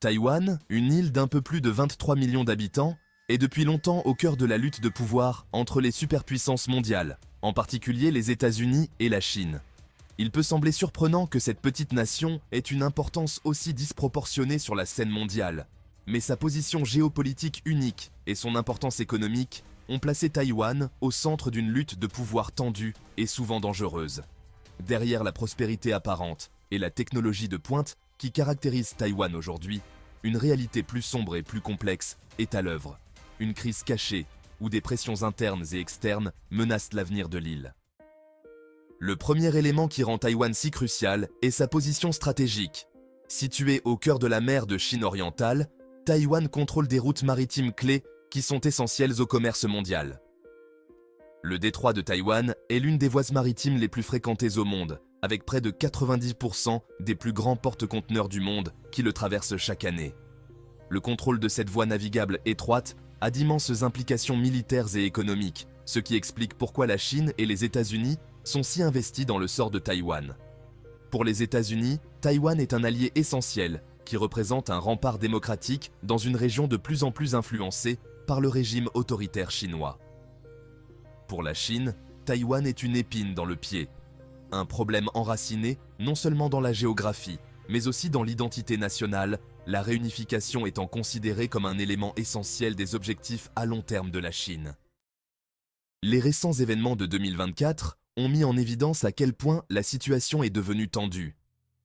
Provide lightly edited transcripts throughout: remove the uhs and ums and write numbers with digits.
Taïwan, une île d'un peu plus de 23 millions d'habitants, est depuis longtemps au cœur de la lutte de pouvoir entre les superpuissances mondiales, en particulier les États-Unis et la Chine. Il peut sembler surprenant que cette petite nation ait une importance aussi disproportionnée sur la scène mondiale, mais sa position géopolitique unique et son importance économique ont placé Taïwan au centre d'une lutte de pouvoir tendue et souvent dangereuse. Derrière la prospérité apparente et la technologie de pointe qui caractérise Taïwan aujourd'hui, une réalité plus sombre et plus complexe est à l'œuvre. Une crise cachée où des pressions internes et externes menacent l'avenir de l'île. Le premier élément qui rend Taïwan si crucial est sa position stratégique. Située au cœur de la mer de Chine orientale, Taïwan contrôle des routes maritimes clés qui sont essentielles au commerce mondial. Le détroit de Taïwan est l'une des voies maritimes les plus fréquentées au monde, avec près de 90% des plus grands porte-conteneurs du monde qui le traversent chaque année. Le contrôle de cette voie navigable étroite a d'immenses implications militaires et économiques, ce qui explique pourquoi la Chine et les États-Unis sont si investis dans le sort de Taïwan. Pour les États-Unis, Taïwan est un allié essentiel qui représente un rempart démocratique dans une région de plus en plus influencée par le régime autoritaire chinois. Pour la Chine, Taïwan est une épine dans le pied. Un problème enraciné non seulement dans la géographie, mais aussi dans l'identité nationale, la réunification étant considérée comme un élément essentiel des objectifs à long terme de la Chine. Les récents événements de 2024 ont mis en évidence à quel point la situation est devenue tendue.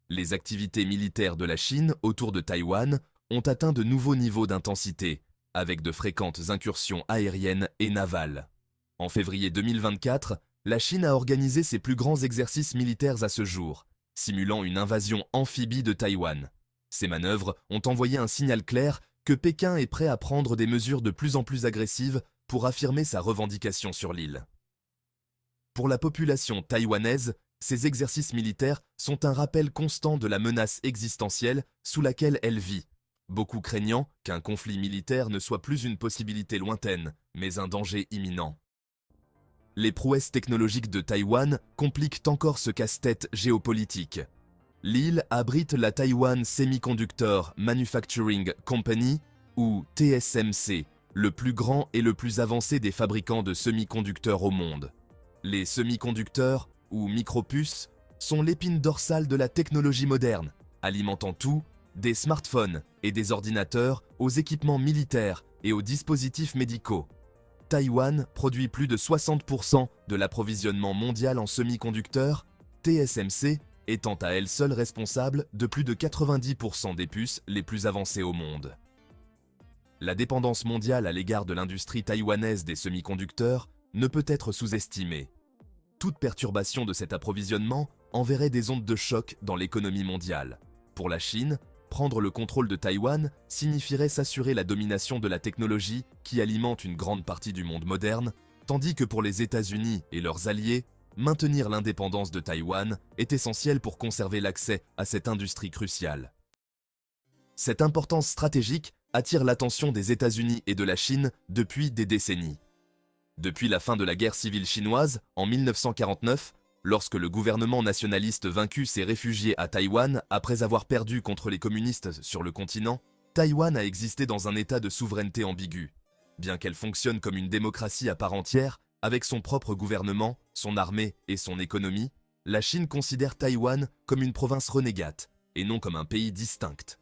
Les activités militaires de la Chine autour de Taïwan ont atteint de nouveaux niveaux d'intensité, avec de fréquentes incursions aériennes et navales. En février 2024, la Chine a organisé ses plus grands exercices militaires à ce jour, simulant une invasion amphibie de Taïwan. Ces manœuvres ont envoyé un signal clair que Pékin est prêt à prendre des mesures de plus en plus agressives pour affirmer sa revendication sur l'île. Pour la population taïwanaise, ces exercices militaires sont un rappel constant de la menace existentielle sous laquelle elle vit, beaucoup craignant qu'un conflit militaire ne soit plus une possibilité lointaine, mais un danger imminent. Les prouesses technologiques de Taïwan compliquent encore ce casse-tête géopolitique. L'île abrite la Taiwan Semiconductor Manufacturing Company, ou TSMC, le plus grand et le plus avancé des fabricants de semi-conducteurs au monde. Les semi-conducteurs, ou micropuces, sont l'épine dorsale de la technologie moderne, alimentant tout, des smartphones et des ordinateurs aux équipements militaires et aux dispositifs médicaux. Taïwan produit plus de 60% de l'approvisionnement mondial en semi-conducteurs, TSMC étant à elle seule responsable de plus de 90% des puces les plus avancées au monde. La dépendance mondiale à l'égard de l'industrie taïwanaise des semi-conducteurs ne peut être sous-estimée. Toute perturbation de cet approvisionnement enverrait des ondes de choc dans l'économie mondiale. Pour la Chine, prendre le contrôle de Taïwan signifierait s'assurer la domination de la technologie qui alimente une grande partie du monde moderne, tandis que pour les États-Unis et leurs alliés, maintenir l'indépendance de Taïwan est essentiel pour conserver l'accès à cette industrie cruciale. Cette importance stratégique attire l'attention des États-Unis et de la Chine depuis des décennies. Depuis la fin de la guerre civile chinoise, en 1949, lorsque le gouvernement nationaliste vaincu s'est réfugié à Taïwan après avoir perdu contre les communistes sur le continent, Taïwan a existé dans un état de souveraineté ambigu. Bien qu'elle fonctionne comme une démocratie à part entière, avec son propre gouvernement, son armée et son économie, la Chine considère Taïwan comme une province renégate et non comme un pays distinct.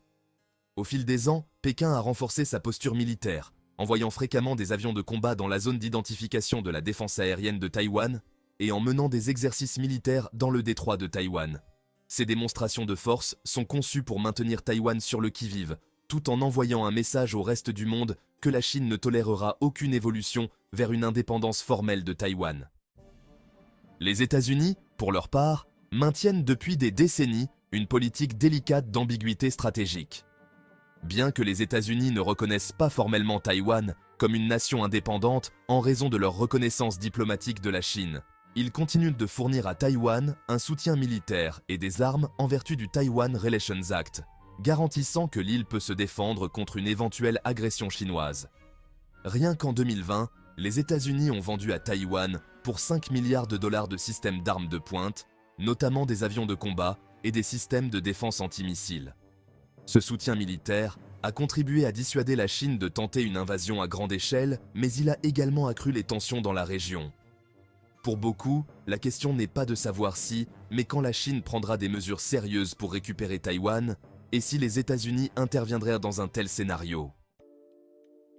Au fil des ans, Pékin a renforcé sa posture militaire, envoyant fréquemment des avions de combat dans la zone d'identification de la défense aérienne de Taïwan et en menant des exercices militaires dans le détroit de Taïwan. Ces démonstrations de force sont conçues pour maintenir Taïwan sur le qui-vive, tout en envoyant un message au reste du monde que la Chine ne tolérera aucune évolution vers une indépendance formelle de Taïwan. Les États-Unis, pour leur part, maintiennent depuis des décennies une politique délicate d'ambiguïté stratégique. Bien que les États-Unis ne reconnaissent pas formellement Taïwan comme une nation indépendante en raison de leur reconnaissance diplomatique de la Chine, ils continuent de fournir à Taïwan un soutien militaire et des armes en vertu du Taiwan Relations Act, garantissant que l'île peut se défendre contre une éventuelle agression chinoise. Rien qu'en 2020, les États-Unis ont vendu à Taïwan pour 5 milliards de dollars de systèmes d'armes de pointe, notamment des avions de combat et des systèmes de défense antimissiles. Ce soutien militaire a contribué à dissuader la Chine de tenter une invasion à grande échelle, mais il a également accru les tensions dans la région. Pour beaucoup, la question n'est pas de savoir si, mais quand la Chine prendra des mesures sérieuses pour récupérer Taïwan, et si les États-Unis interviendraient dans un tel scénario.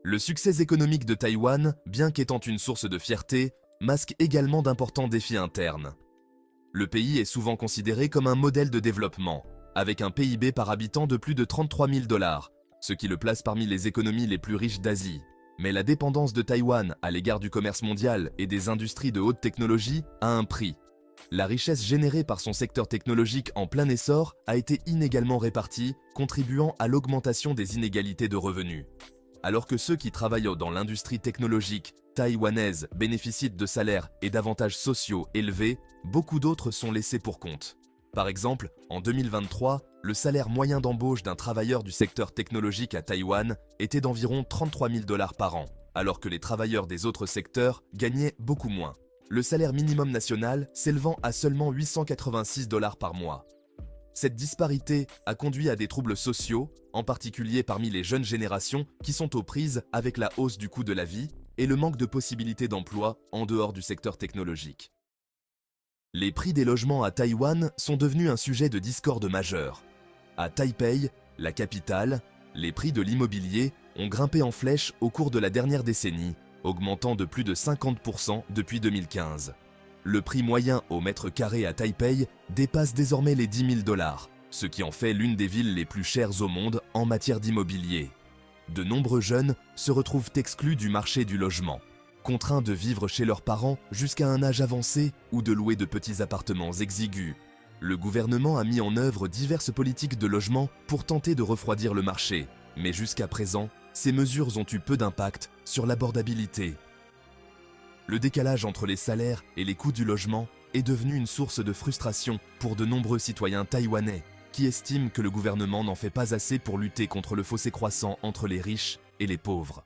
Le succès économique de Taïwan, bien qu'étant une source de fierté, masque également d'importants défis internes. Le pays est souvent considéré comme un modèle de développement, avec un PIB par habitant de plus de 33 000 $, ce qui le place parmi les économies les plus riches d'Asie. Mais la dépendance de Taïwan à l'égard du commerce mondial et des industries de haute technologie a un prix. La richesse générée par son secteur technologique en plein essor a été inégalement répartie, contribuant à l'augmentation des inégalités de revenus. Alors que ceux qui travaillent dans l'industrie technologique taïwanaise bénéficient de salaires et d'avantages sociaux élevés, beaucoup d'autres sont laissés pour compte. Par exemple, en 2023, le salaire moyen d'embauche d'un travailleur du secteur technologique à Taïwan était d'environ 33 000 $ par an, alors que les travailleurs des autres secteurs gagnaient beaucoup moins. Le salaire minimum national s'élevant à seulement 886 $ par mois. Cette disparité a conduit à des troubles sociaux, en particulier parmi les jeunes générations qui sont aux prises avec la hausse du coût de la vie et le manque de possibilités d'emploi en dehors du secteur technologique. Les prix des logements à Taïwan sont devenus un sujet de discorde majeur. À Taipei, la capitale, les prix de l'immobilier ont grimpé en flèche au cours de la dernière décennie, augmentant de plus de 50% depuis 2015. Le prix moyen au mètre carré à Taipei dépasse désormais les 10 000 $, ce qui en fait l'une des villes les plus chères au monde en matière d'immobilier. De nombreux jeunes se retrouvent exclus du marché du logement, contraints de vivre chez leurs parents jusqu'à un âge avancé ou de louer de petits appartements exigus. Le gouvernement a mis en œuvre diverses politiques de logement pour tenter de refroidir le marché, mais jusqu'à présent, ces mesures ont eu peu d'impact sur l'abordabilité. Le décalage entre les salaires et les coûts du logement est devenu une source de frustration pour de nombreux citoyens taïwanais qui estiment que le gouvernement n'en fait pas assez pour lutter contre le fossé croissant entre les riches et les pauvres.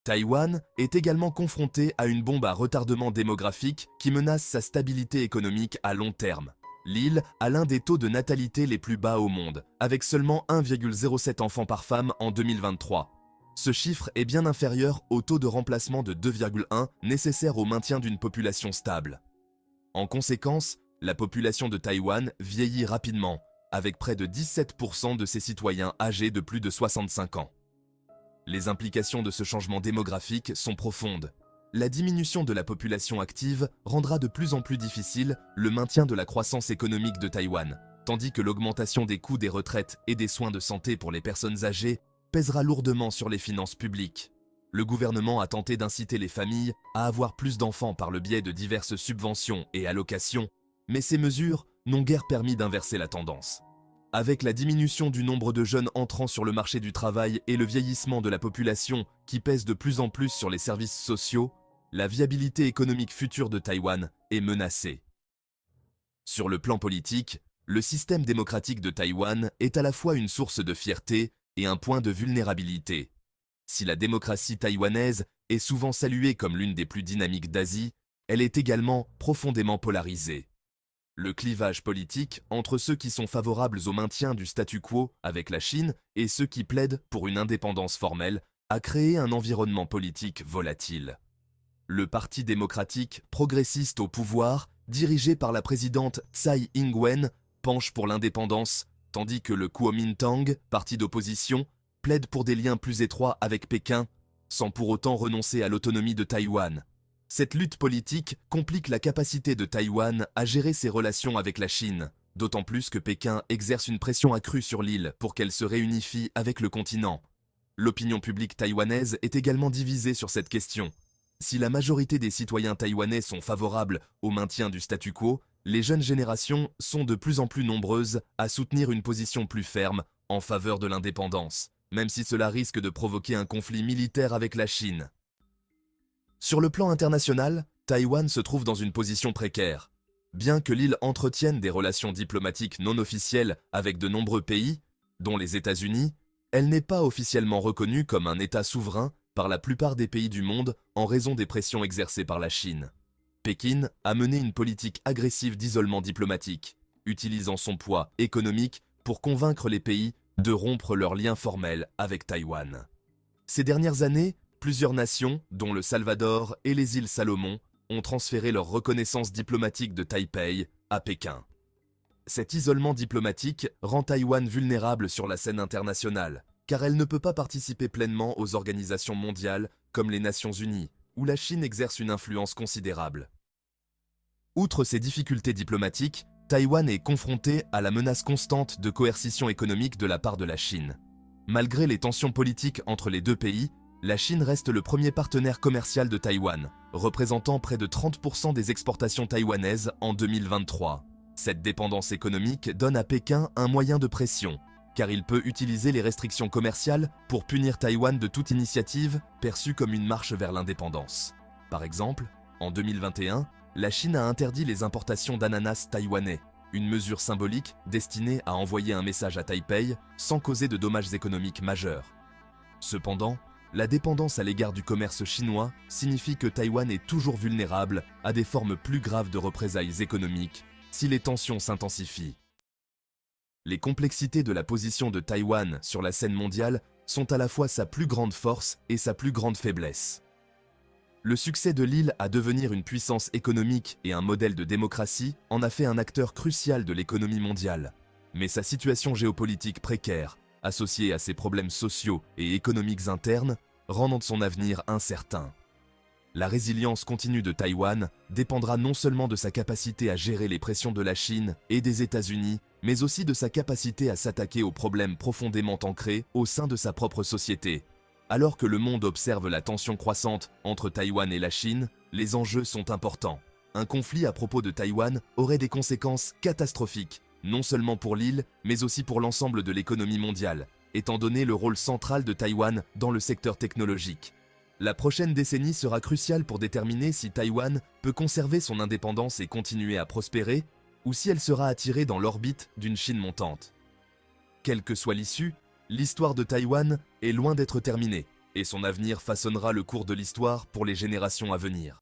Taïwan est également confronté à une bombe à retardement démographique qui menace sa stabilité économique à long terme. L'île a l'un des taux de natalité les plus bas au monde, avec seulement 1,07 enfants par femme en 2023. Ce chiffre est bien inférieur au taux de remplacement de 2,1 nécessaire au maintien d'une population stable. En conséquence, la population de Taïwan vieillit rapidement, avec près de 17% de ses citoyens âgés de plus de 65 ans. Les implications de ce changement démographique sont profondes. La diminution de la population active rendra de plus en plus difficile le maintien de la croissance économique de Taïwan, tandis que l'augmentation des coûts des retraites et des soins de santé pour les personnes âgées pèsera lourdement sur les finances publiques. Le gouvernement a tenté d'inciter les familles à avoir plus d'enfants par le biais de diverses subventions et allocations, mais ces mesures n'ont guère permis d'inverser la tendance. Avec la diminution du nombre de jeunes entrant sur le marché du travail et le vieillissement de la population qui pèse de plus en plus sur les services sociaux, la viabilité économique future de Taïwan est menacée. Sur le plan politique, le système démocratique de Taïwan est à la fois une source de fierté et un point de vulnérabilité. Si la démocratie taïwanaise est souvent saluée comme l'une des plus dynamiques d'Asie, elle est également profondément polarisée. Le clivage politique entre ceux qui sont favorables au maintien du statu quo avec la Chine et ceux qui plaident pour une indépendance formelle a créé un environnement politique volatile. Le Parti démocratique progressiste au pouvoir, dirigé par la présidente Tsai Ing-wen, penche pour l'indépendance, tandis que le Kuomintang, parti d'opposition, plaide pour des liens plus étroits avec Pékin, sans pour autant renoncer à l'autonomie de Taïwan. Cette lutte politique complique la capacité de Taïwan à gérer ses relations avec la Chine, d'autant plus que Pékin exerce une pression accrue sur l'île pour qu'elle se réunifie avec le continent. L'opinion publique taïwanaise est également divisée sur cette question. Si la majorité des citoyens taïwanais sont favorables au maintien du statu quo, les jeunes générations sont de plus en plus nombreuses à soutenir une position plus ferme en faveur de l'indépendance, même si cela risque de provoquer un conflit militaire avec la Chine. Sur le plan international, Taïwan se trouve dans une position précaire. Bien que l'île entretienne des relations diplomatiques non officielles avec de nombreux pays, dont les États-Unis, elle n'est pas officiellement reconnue comme un État souverain par la plupart des pays du monde en raison des pressions exercées par la Chine. Pékin a mené une politique agressive d'isolement diplomatique, utilisant son poids économique pour convaincre les pays de rompre leurs liens formels avec Taïwan. Ces dernières années, plusieurs nations, dont le Salvador et les îles Salomon, ont transféré leur reconnaissance diplomatique de Taipei à Pékin. Cet isolement diplomatique rend Taïwan vulnérable sur la scène internationale, car elle ne peut pas participer pleinement aux organisations mondiales comme les Nations Unies, où la Chine exerce une influence considérable. Outre ces difficultés diplomatiques, Taïwan est confronté à la menace constante de coercition économique de la part de la Chine. Malgré les tensions politiques entre les deux pays, la Chine reste le premier partenaire commercial de Taïwan, représentant près de 30% des exportations taïwanaises en 2023. Cette dépendance économique donne à Pékin un moyen de pression, car il peut utiliser les restrictions commerciales pour punir Taïwan de toute initiative perçue comme une marche vers l'indépendance. Par exemple, en 2021, la Chine a interdit les importations d'ananas taïwanais, une mesure symbolique destinée à envoyer un message à Taipei sans causer de dommages économiques majeurs. Cependant, la dépendance à l'égard du commerce chinois signifie que Taïwan est toujours vulnérable à des formes plus graves de représailles économiques si les tensions s'intensifient. Les complexités de la position de Taïwan sur la scène mondiale sont à la fois sa plus grande force et sa plus grande faiblesse. Le succès de l'île à devenir une puissance économique et un modèle de démocratie en a fait un acteur crucial de l'économie mondiale. Mais sa situation géopolitique précaire, associée à ses problèmes sociaux et économiques internes, rendent son avenir incertain. La résilience continue de Taïwan dépendra non seulement de sa capacité à gérer les pressions de la Chine et des États-Unis, mais aussi de sa capacité à s'attaquer aux problèmes profondément ancrés au sein de sa propre société. Alors que le monde observe la tension croissante entre Taïwan et la Chine, les enjeux sont importants. Un conflit à propos de Taïwan aurait des conséquences catastrophiques, non seulement pour l'île, mais aussi pour l'ensemble de l'économie mondiale, étant donné le rôle central de Taïwan dans le secteur technologique. La prochaine décennie sera cruciale pour déterminer si Taïwan peut conserver son indépendance et continuer à prospérer, ou si elle sera attirée dans l'orbite d'une Chine montante. Quelle que soit l'issue, l'histoire de Taïwan est loin d'être terminée, et son avenir façonnera le cours de l'histoire pour les générations à venir.